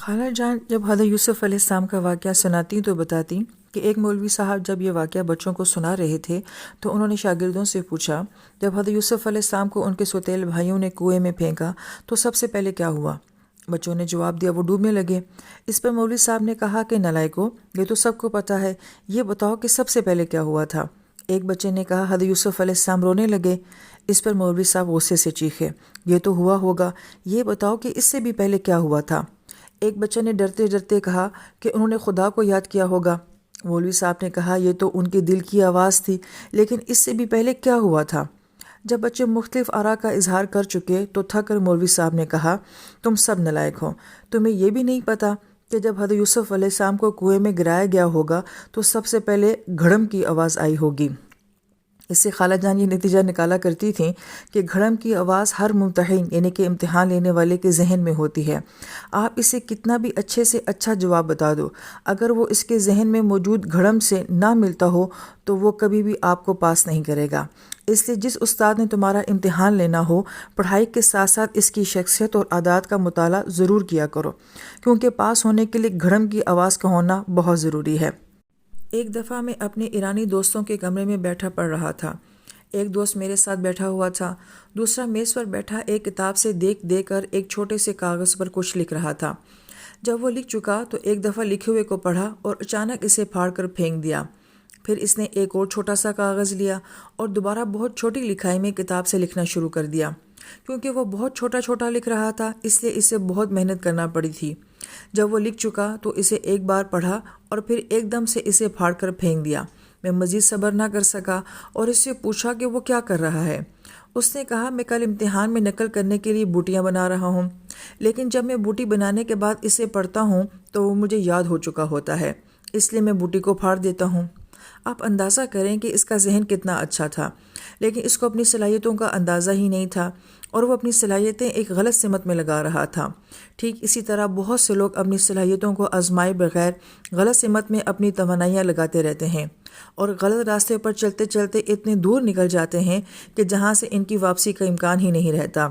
خالہ جان جب حضرت یوسف علیہ السلام کا واقعہ سناتی تو بتاتی کہ ایک مولوی صاحب جب یہ واقعہ بچوں کو سنا رہے تھے تو انہوں نے شاگردوں سے پوچھا، جب حضرت یوسف علیہ السلام کو ان کے سوتیل بھائیوں نے کنویں میں پھینکا تو سب سے پہلے کیا ہوا؟ بچوں نے جواب دیا وہ ڈوبنے لگے۔ اس پر مولوی صاحب نے کہا کہ نالائکو، یہ تو سب کو پتہ ہے، یہ بتاؤ کہ سب سے پہلے کیا ہوا تھا؟ ایک بچے نے کہا حضرت یوسف علیہ السلام رونے لگے۔ اس پر مولوی صاحب غصے سے چیخے، یہ تو ہوا ہوگا، یہ بتاؤ کہ اس سے بھی پہلے کیا ہوا تھا؟ ایک بچے نے ڈرتے ڈرتے کہا کہ انہوں نے خدا کو یاد کیا ہوگا۔ مولوی صاحب نے کہا یہ تو ان کے دل کی آواز تھی، لیکن اس سے بھی پہلے کیا ہوا تھا؟ جب بچے مختلف آراء کا اظہار کر چکے تو تھک کر مولوی صاحب نے کہا، تم سب نالائق ہو، تمہیں یہ بھی نہیں پتہ کہ جب حضرت یوسف علیہ السلام کو کنویں میں گرایا گیا ہوگا تو سب سے پہلے گھڑم کی آواز آئی ہوگی۔ اس سے خالہ جان یہ نتیجہ نکالا کرتی تھیں کہ گھڑم کی آواز ہر ممتحن یعنی کہ امتحان لینے والے کے ذہن میں ہوتی ہے۔ آپ اسے کتنا بھی اچھے سے اچھا جواب بتا دو، اگر وہ اس کے ذہن میں موجود گھڑم سے نہ ملتا ہو تو وہ کبھی بھی آپ کو پاس نہیں کرے گا۔ اس لیے جس استاد نے تمہارا امتحان لینا ہو، پڑھائی کے ساتھ ساتھ اس کی شخصیت اور عادات کا مطالعہ ضرور کیا کرو، کیونکہ پاس ہونے کے لیے گھڑم کی آواز کا ہونا بہت ضروری ہے۔ ایک دفعہ میں اپنے ایرانی دوستوں کے کمرے میں بیٹھا پڑھ رہا تھا۔ ایک دوست میرے ساتھ بیٹھا ہوا تھا، دوسرا میز پر بیٹھا ایک کتاب سے دیکھ کر ایک چھوٹے سے کاغذ پر کچھ لکھ رہا تھا۔ جب وہ لکھ چکا تو ایک دفعہ لکھے ہوئے کو پڑھا اور اچانک اسے پھاڑ کر پھینک دیا۔ پھر اس نے ایک اور چھوٹا سا کاغذ لیا اور دوبارہ بہت چھوٹی لکھائی میں کتاب سے لکھنا شروع کر دیا۔ کیونکہ وہ بہت چھوٹا چھوٹا لکھ رہا تھا اس لیے اسے بہت محنت کرنا پڑی تھی۔ جب وہ لکھ چکا تو اسے ایک بار پڑھا اور پھر ایک دم سے اسے پھاڑ کر پھینک دیا۔ میں مزید صبر نہ کر سکا اور اس سے پوچھا کہ وہ کیا کر رہا ہے۔ اس نے کہا میں کل امتحان میں نقل کرنے کے لیے بوٹیاں بنا رہا ہوں، لیکن جب میں بوٹی بنانے کے بعد اسے پڑھتا ہوں تو وہ مجھے یاد ہو چکا ہوتا ہے، اس لیے میں بوٹی کو پھاڑ دیتا ہوں۔ آپ اندازہ کریں کہ اس کا ذہن کتنا اچھا تھا، لیکن اس کو اپنی صلاحیتوں کا اندازہ ہی نہیں تھا اور وہ اپنی صلاحیتیں ایک غلط سمت میں لگا رہا تھا۔ ٹھیک اسی طرح بہت سے لوگ اپنی صلاحیتوں کو آزمائے بغیر غلط سمت میں اپنی توانائیاں لگاتے رہتے ہیں اور غلط راستے پر چلتے چلتے اتنے دور نکل جاتے ہیں کہ جہاں سے ان کی واپسی کا امکان ہی نہیں رہتا۔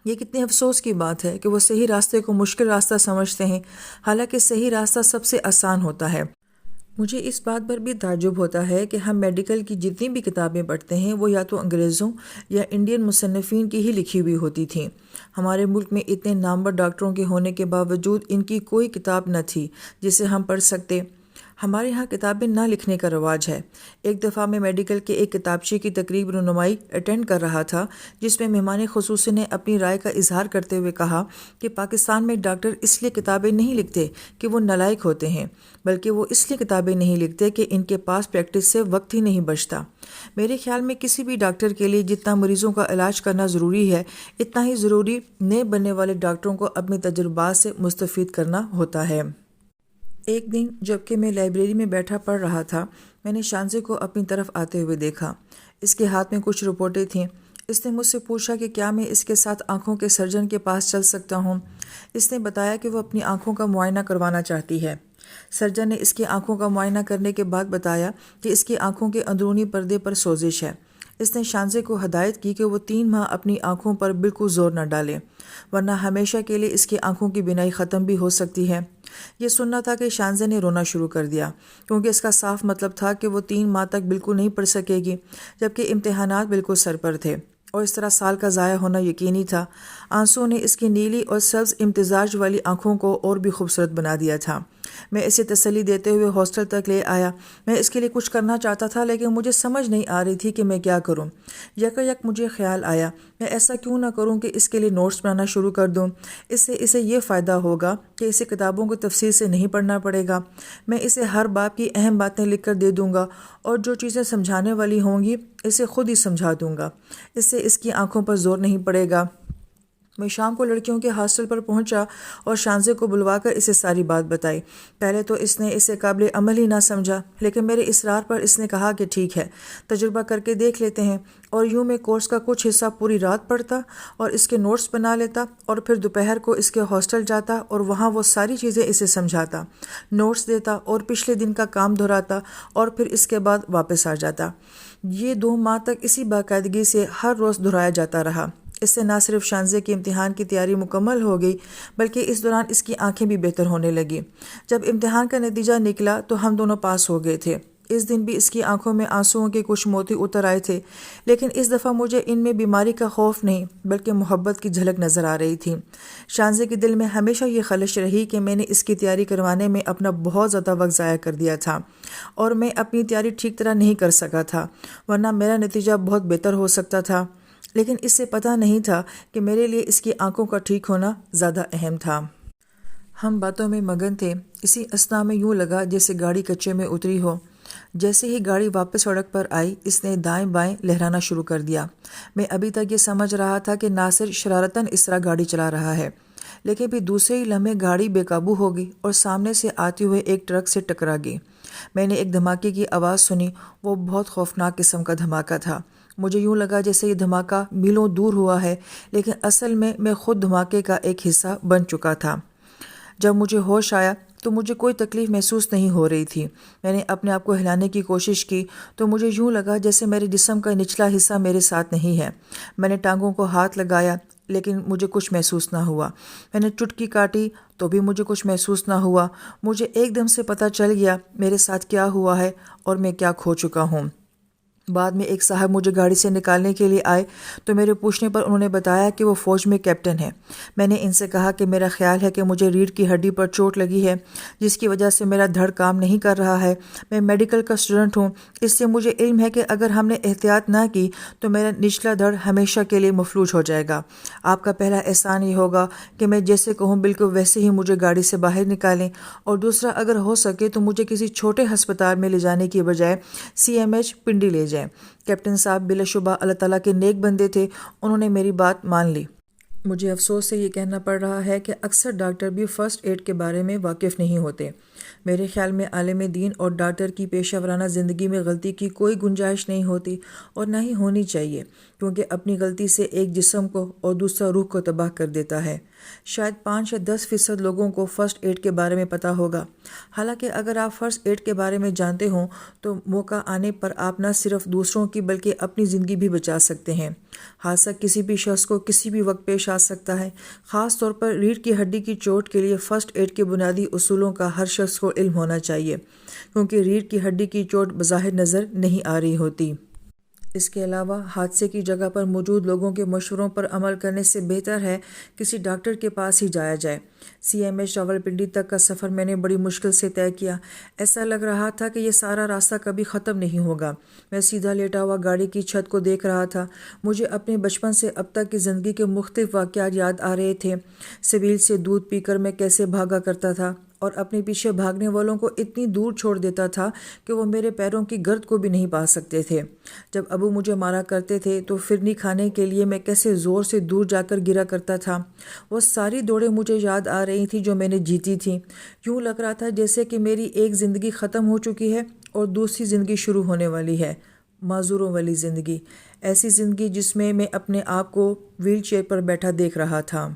یہ کتنے افسوس کی بات ہے کہ وہ صحیح راستے کو مشکل راستہ سمجھتے ہیں، حالانکہ صحیح راستہ سب سے آسان ہوتا ہے۔ مجھے اس بات پر بھی تعجب ہوتا ہے کہ ہم میڈیکل کی جتنی بھی کتابیں پڑھتے ہیں وہ یا تو انگریزوں یا انڈین مصنفین کی ہی لکھی ہوئی ہوتی تھیں۔ ہمارے ملک میں اتنے نامور ڈاکٹروں کے ہونے کے باوجود ان کی کوئی کتاب نہ تھی جسے ہم پڑھ سکتے۔ ہمارے ہاں کتابیں نہ لکھنے کا رواج ہے۔ ایک دفعہ میں میڈیکل کے ایک کتابچے کی تقریب رونمائی اٹینڈ کر رہا تھا، جس میں مہمان خصوصی نے اپنی رائے کا اظہار کرتے ہوئے کہا کہ پاکستان میں ڈاکٹر اس لیے کتابیں نہیں لکھتے کہ وہ نالائق ہوتے ہیں، بلکہ وہ اس لیے کتابیں نہیں لکھتے کہ ان کے پاس پریکٹس سے وقت ہی نہیں بچتا۔ میرے خیال میں کسی بھی ڈاکٹر کے لیے جتنا مریضوں کا علاج کرنا ضروری ہے، اتنا ہی ضروری نئے بننے والے ڈاکٹروں کو اپنے تجربات سے مستفید کرنا ہوتا ہے۔ ایک دن جبکہ میں لائبریری میں بیٹھا پڑھ رہا تھا، میں نے شانزے کو اپنی طرف آتے ہوئے دیکھا۔ اس کے ہاتھ میں کچھ رپورٹیں تھیں۔ اس نے مجھ سے پوچھا کہ کیا میں اس کے ساتھ آنکھوں کے سرجن کے پاس چل سکتا ہوں۔ اس نے بتایا کہ وہ اپنی آنکھوں کا معائنہ کروانا چاہتی ہے۔ سرجن نے اس کی آنکھوں کا معائنہ کرنے کے بعد بتایا کہ اس کی آنکھوں کے اندرونی پردے پر سوزش ہے۔ اس نے شانزے کو ہدایت کی کہ وہ 3 ماہ اپنی آنکھوں پر بالکل زور نہ ڈالے، ورنہ ہمیشہ کے لیے اس کی آنکھوں کی بینائی ختم بھی ہو سکتی ہے۔ یہ سننا تھا کہ شانزے نے رونا شروع کر دیا، کیونکہ اس کا صاف مطلب تھا کہ وہ 3 ماہ تک بالکل نہیں پڑھ سکے گی، جبکہ امتحانات بالکل سر پر تھے اور اس طرح سال کا ضائع ہونا یقینی تھا۔ آنسو نے اس کی نیلی اور سبز امتزاج والی آنکھوں کو اور بھی خوبصورت بنا دیا تھا۔ میں اسے تسلی دیتے ہوئے ہاسٹل تک لے آیا۔ میں اس کے لیے کچھ کرنا چاہتا تھا، لیکن مجھے سمجھ نہیں آ رہی تھی کہ میں کیا کروں۔ یک مجھے خیال آیا، میں ایسا کیوں نہ کروں کہ اس کے لیے نوٹس بنانا شروع کر دوں۔ اس سے اسے یہ فائدہ ہوگا کہ اسے کتابوں کو تفصیل سے نہیں پڑھنا پڑے گا۔ میں اسے ہر باب کی اہم باتیں لکھ کر دے دوں گا اور جو چیزیں سمجھانے والی ہوں گی اسے خود ہی سمجھا دوں گا۔ اس سے اس کی آنکھوں پر زور نہیں پڑے گا۔ میں شام کو لڑکیوں کے ہاسٹل پر پہنچا اور شانزے کو بلوا کر اسے ساری بات بتائی۔ پہلے تو اس نے اسے قابل عمل ہی نہ سمجھا، لیکن میرے اصرار پر اس نے کہا کہ ٹھیک ہے، تجربہ کر کے دیکھ لیتے ہیں، اور یوں میں کورس کا کچھ حصہ پوری رات پڑھتا اور اس کے نوٹس بنا لیتا اور پھر دوپہر کو اس کے ہاسٹل جاتا اور وہاں وہ ساری چیزیں اسے سمجھاتا، نوٹس دیتا اور پچھلے دن کا کام دہراتا اور پھر اس کے بعد واپس آ جاتا۔ یہ 2 ماہ تک اسی باقاعدگی سے ہر روز دہرایا جاتا رہا۔ اس سے نہ صرف شانزے کی امتحان کی تیاری مکمل ہو گئی بلکہ اس دوران اس کی آنکھیں بھی بہتر ہونے لگیں۔ جب امتحان کا نتیجہ نکلا تو ہم دونوں پاس ہو گئے تھے۔ اس دن بھی اس کی آنکھوں میں آنسوؤں کے کچھ موتی اتر آئے تھے، لیکن اس دفعہ مجھے ان میں بیماری کا خوف نہیں بلکہ محبت کی جھلک نظر آ رہی تھی۔ شانزے کے دل میں ہمیشہ یہ خلش رہی کہ میں نے اس کی تیاری کروانے میں اپنا بہت زیادہ وقت ضائع کر دیا تھا اور میں اپنی تیاری ٹھیک طرح نہیں کر سکا تھا، ورنہ میرا نتیجہ بہت بہتر ہو سکتا تھا۔ لیکن اس سے پتہ نہیں تھا کہ میرے لیے اس کی آنکھوں کا ٹھیک ہونا زیادہ اہم تھا۔ ہم باتوں میں مگن تھے۔ اسی اثنا میں یوں لگا جیسے گاڑی کچے میں اتری ہو۔ جیسے ہی گاڑی واپس سڑک پر آئی، اس نے دائیں بائیں لہرانا شروع کر دیا۔ میں ابھی تک یہ سمجھ رہا تھا کہ ناصر شرارتاً اس طرح گاڑی چلا رہا ہے، لیکن پھر دوسرے ہی لمحے گاڑی بے قابو ہو گئی اور سامنے سے آتے ہوئے ایک ٹرک سے ٹکرا گئی۔ میں نے ایک دھماکے کی آواز سنی۔ وہ بہت خوفناک قسم کا دھماکہ تھا۔ مجھے یوں لگا جیسے یہ دھماکہ میلوں دور ہوا ہے، لیکن اصل میں خود دھماکے کا ایک حصہ بن چکا تھا۔ جب مجھے ہوش آیا تو مجھے کوئی تکلیف محسوس نہیں ہو رہی تھی۔ میں نے اپنے آپ کو ہلانے کی کوشش کی تو مجھے یوں لگا جیسے میرے جسم کا نچلا حصہ میرے ساتھ نہیں ہے۔ میں نے ٹانگوں کو ہاتھ لگایا لیکن مجھے کچھ محسوس نہ ہوا۔ میں نے چٹکی کاٹی تو بھی مجھے کچھ محسوس نہ ہوا۔ مجھے ایک دم سے پتہ چل گیا میرے ساتھ کیا ہوا ہے اور میں کیا کھو چکا ہوں۔ بعد میں ایک صاحب مجھے گاڑی سے نکالنے کے لیے آئے تو میرے پوچھنے پر انہوں نے بتایا کہ وہ فوج میں کیپٹن ہے۔ میں نے ان سے کہا کہ میرا خیال ہے کہ مجھے ریڑھ کی ہڈی پر چوٹ لگی ہے، جس کی وجہ سے میرا دھڑ کام نہیں کر رہا ہے۔ میں میڈیکل کا اسٹوڈنٹ ہوں، اس سے مجھے علم ہے کہ اگر ہم نے احتیاط نہ کی تو میرا نچلا دھڑ ہمیشہ کے لیے مفلوج ہو جائے گا۔ آپ کا پہلا احسان یہ ہوگا کہ میں جیسے کہوں بالکل ویسے ہی مجھے گاڑی سے باہر نکالیں، اور دوسرا اگر ہو سکے تو مجھے کسی چھوٹے ہسپتال میں لے جانے کی بجائے CMH پنڈی لے جائیں۔ کیپٹن صاحب بلا شبہ اللہ تعالیٰ کے نیک بندے تھے، انہوں نے میری بات مان لی۔ مجھے افسوس سے یہ کہنا پڑ رہا ہے کہ اکثر ڈاکٹر بھی فرسٹ ایڈ کے بارے میں واقف نہیں ہوتے۔ میرے خیال میں عالم دین اور ڈاکٹر کی پیشہ ورانہ زندگی میں غلطی کی کوئی گنجائش نہیں ہوتی اور نہ ہی ہونی چاہیے، کیونکہ اپنی غلطی سے ایک جسم کو اور دوسرا روح کو تباہ کر دیتا ہے۔ شاید 5 یا 10% لوگوں کو فرسٹ ایڈ کے بارے میں پتہ ہوگا۔ حالانکہ اگر آپ فرسٹ ایڈ کے بارے میں جانتے ہوں تو موقع آنے پر آپ نہ صرف دوسروں کی بلکہ اپنی زندگی بھی بچا سکتے ہیں۔ حادثہ کسی بھی شخص کو کسی بھی وقت پیش آ سکتا ہے۔ خاص طور پر ریڑھ کی ہڈی کی چوٹ کے لیے فرسٹ ایڈ کے بنیادی اصولوں کا ہر شخص کو علم ہونا چاہیے، کیونکہ ریڑھ کی ہڈی کی چوٹ بظاہر نظر نہیں آ رہی ہوتی۔ اس کے علاوہ حادثے کی جگہ پر موجود لوگوں کے مشوروں پر عمل کرنے سے بہتر ہے کسی ڈاکٹر کے پاس ہی جایا جائے۔ CMH راولپنڈی تک کا سفر میں نے بڑی مشکل سے طے کیا۔ ایسا لگ رہا تھا کہ یہ سارا راستہ کبھی ختم نہیں ہوگا۔ میں سیدھا لیٹا ہوا گاڑی کی چھت کو دیکھ رہا تھا۔ مجھے اپنے بچپن سے اب تک کی زندگی کے مختلف واقعات یاد آ رہے تھے۔ سبیل سے دودھ پی کر میں کیسے بھاگا کرتا تھا اور اپنے پیچھے بھاگنے والوں کو اتنی دور چھوڑ دیتا تھا کہ وہ میرے پیروں کی گرد کو بھی نہیں پا سکتے تھے۔ جب ابو مجھے مارا کرتے تھے تو فرنی کھانے کے لیے میں کیسے زور سے دور جا کر گرا کرتا تھا۔ وہ ساری دوڑیں مجھے یاد آ رہی تھیں جو میں نے جیتی تھیں۔ یوں لگ رہا تھا جیسے کہ میری ایک زندگی ختم ہو چکی ہے اور دوسری زندگی شروع ہونے والی ہے، معذوروں والی زندگی، ایسی زندگی جس میں میں اپنے آپ کو ویل چیئر پر بیٹھا دیکھ رہا تھا۔